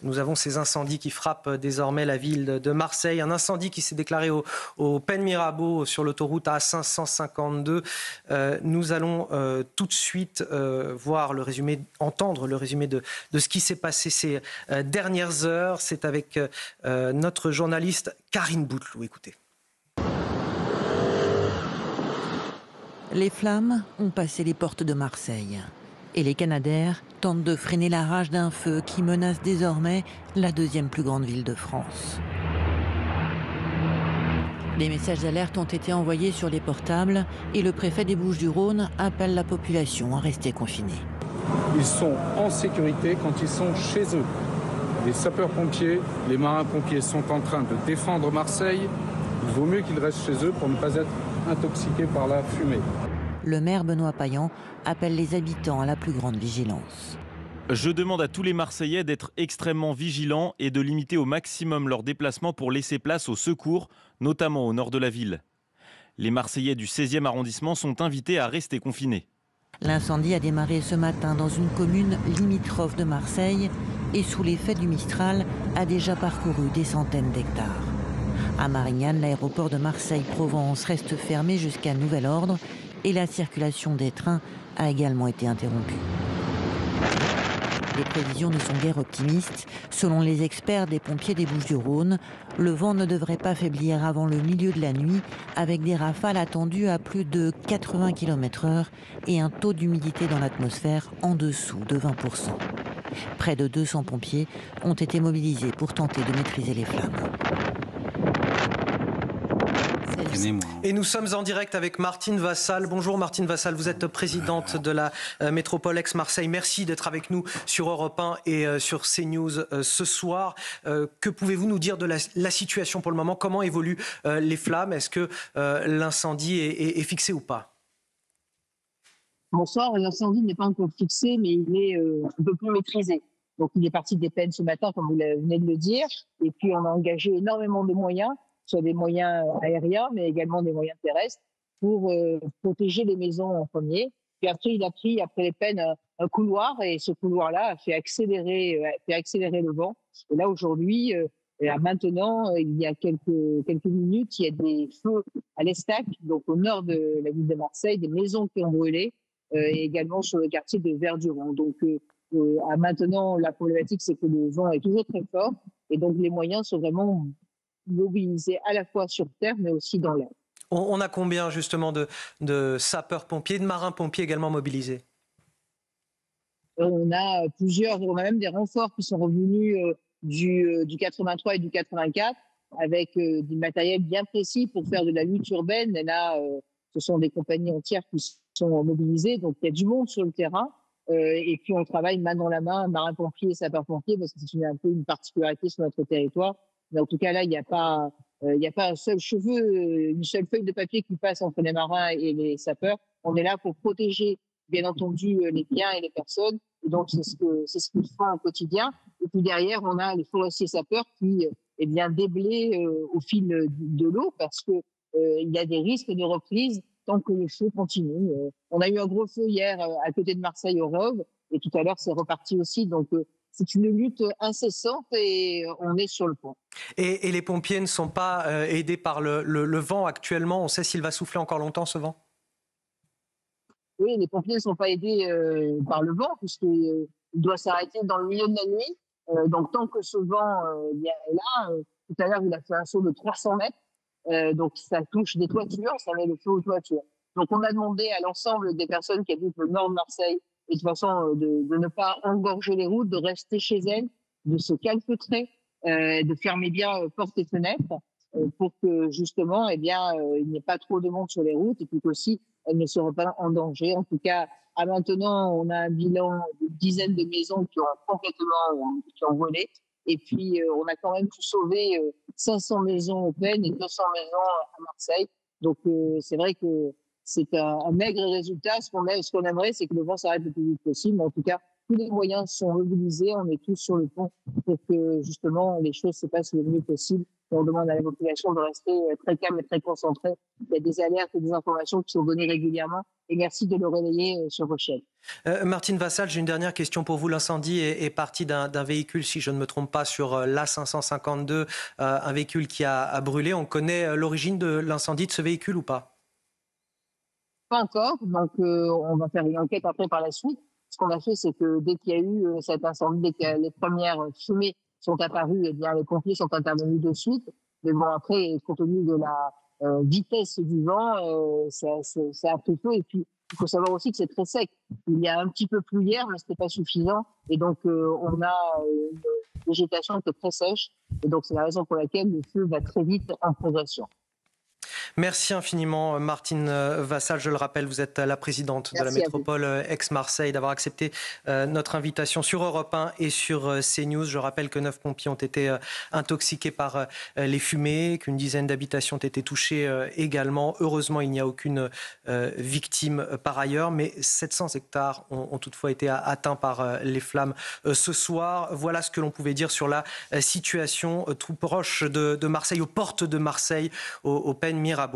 Nous avons ces incendies qui frappent désormais la ville de Marseille. Un incendie qui s'est déclaré au Pen Mirabeau sur l'autoroute A552. Nous allons tout de suite voir le résumé, entendre le résumé de ce qui s'est passé ces dernières heures. C'est avec notre journaliste Karine Bouteloup. Écoutez. Les flammes ont passé les portes de Marseille. Et les Canadaires tentent de freiner la rage d'un feu qui menace désormais la deuxième plus grande ville de France. Des messages d'alerte ont été envoyés sur les portables et le préfet des Bouches-du-Rhône appelle la population à rester confinée. Ils sont en sécurité quand ils sont chez eux. Les sapeurs-pompiers, les marins-pompiers sont en train de défendre Marseille. Il vaut mieux qu'ils restent chez eux pour ne pas être intoxiqués par la fumée. Le maire Benoît Payan appelle les habitants à la plus grande vigilance. Je demande à tous les Marseillais d'être extrêmement vigilants et de limiter au maximum leurs déplacements pour laisser place aux secours, notamment au nord de la ville. Les Marseillais du 16e arrondissement sont invités à rester confinés. L'incendie a démarré ce matin dans une commune limitrophe de Marseille et sous l'effet du Mistral a déjà parcouru des centaines d'hectares. À Marignane, l'aéroport de Marseille-Provence reste fermé jusqu'à nouvel ordre et la circulation des trains a également été interrompue. Les prévisions ne sont guère optimistes. Selon les experts des pompiers des Bouches-du-Rhône, le vent ne devrait pas faiblir avant le milieu de la nuit, avec des rafales attendues à plus de 80 km/h et un taux d'humidité dans l'atmosphère en dessous de 20%. Près de 200 pompiers ont été mobilisés pour tenter de maîtriser les flammes. Et nous sommes en direct avec Martine Vassal. Bonjour Martine Vassal, vous êtes présidente de la métropole Aix-Marseille. Merci d'être avec nous sur Europe 1 et sur CNews ce soir. Que pouvez-vous nous dire de la situation pour le moment? Comment évoluent les flammes? Est-ce que l'incendie est fixé ou pas? Bonsoir, l'incendie n'est pas encore fixé, mais il est un peu plus maîtrisé. Donc il est parti des peines ce matin, comme vous venez de le dire. Et puis on a engagé énormément de moyens, soit des moyens aériens, mais également des moyens terrestres, pour protéger les maisons en premier. Puis après, il a pris, après les peines, un couloir, et ce couloir-là a fait accélérer le vent. Et là, aujourd'hui, maintenant, il y a quelques minutes, il y a des feux à l'Estac, donc au nord de la ville de Marseille, des maisons qui ont brûlé, et également sur le quartier de Verdurand. Donc, à maintenant, la problématique, c'est que le vent est toujours très fort, et donc les moyens sont vraiment mobilisés à la fois sur terre, mais aussi dans l'air. On a combien justement de sapeurs-pompiers, de marins-pompiers également mobilisés? On a même des renforts qui sont revenus du 83 et du 84 avec du matériel bien précis pour faire de la lutte urbaine. Et là, ce sont des compagnies entières qui sont mobilisées. Donc, il y a du monde sur le terrain. Et puis, on travaille main dans la main, marins-pompiers et sapeurs-pompiers, parce que c'est un peu une particularité sur notre territoire. Mais en tout cas, là, il n'y a pas un seul cheveu, une seule feuille de papier qui passe entre les marins et les sapeurs. On est là pour protéger, bien entendu, les biens et les personnes. Et donc, c'est ce qu'ils font au quotidien. Et puis derrière, on a les forestiers sapeurs qui déblayent au fil de l'eau, parce que il y a des risques de reprise tant que le feu continue. On a eu un gros feu hier à côté de Marseille au Rove, et tout à l'heure, c'est reparti aussi. Donc, c'est une lutte incessante et on est sur le pont. Et les pompiers ne sont pas aidés par le vent actuellement? On sait s'il va souffler encore longtemps, ce vent? Oui, les pompiers ne sont pas aidés par le vent, puisqu'il doit s'arrêter dans le milieu de la nuit. Donc, tant que ce vent est là, tout à l'heure, il a fait un saut de 300 mètres. Donc, ça touche des toitures, ça met le feu aux toitures. Donc, on a demandé à l'ensemble des personnes qui habitent le nord de Marseille, et de toute façon, de ne pas engorger les routes, de rester chez elles, de se calfeutrer, de fermer bien portes et fenêtres, pour que, justement, il n'y ait pas trop de monde sur les routes, et puis qu'aussi, elles ne seront pas en danger. En tout cas, à maintenant, on a un bilan de dizaines de maisons qui ont volé. Et puis, on a quand même pu sauver 500 maisons au Pen et 200 maisons à Marseille. Donc, c'est vrai que c'est un maigre résultat. Ce qu'on aimerait, c'est que le vent s'arrête le plus vite possible. Mais en tout cas, tous les moyens sont mobilisés, on est tous sur le pont pour que justement les choses se passent le mieux possible. Et on demande à la population de rester très calme et très concentrée. Il y a des alertes et des informations qui sont données régulièrement et merci de le relayer sur vos chaînes. Martine Vassal, j'ai une dernière question pour vous. L'incendie est parti d'un véhicule, si je ne me trompe pas, sur l'A552, un véhicule qui a brûlé. On connaît l'origine de l'incendie de ce véhicule ou pas? Pas encore, donc on va faire une enquête après par la suite. Ce qu'on a fait, c'est que dès qu'il y a eu cet incendie, dès que les premières fumées sont apparues, eh bien les pompiers sont intervenus de suite. Mais bon, après, compte tenu de la vitesse du vent, ça a pris feu. Et puis, il faut savoir aussi que c'est très sec. Il y a un petit peu plus hier, mais ce n'était pas suffisant. Et donc, on a une végétation qui est très sèche. Et donc, c'est la raison pour laquelle le feu va très vite en progression. Merci infiniment Martine Vassal. Je le rappelle, vous êtes la présidente de la métropole Aix-Marseille, d'avoir accepté notre invitation sur Europe 1 et sur CNews. Je rappelle que 9 pompiers ont été intoxiqués par les fumées, qu'une dizaine d'habitations ont été touchées également. Heureusement, il n'y a aucune victime par ailleurs, mais 700 hectares ont toutefois été atteints par les flammes ce soir. Voilà ce que l'on pouvait dire sur la situation tout proche de Marseille, aux portes de Marseille, au Pen Mirabeau.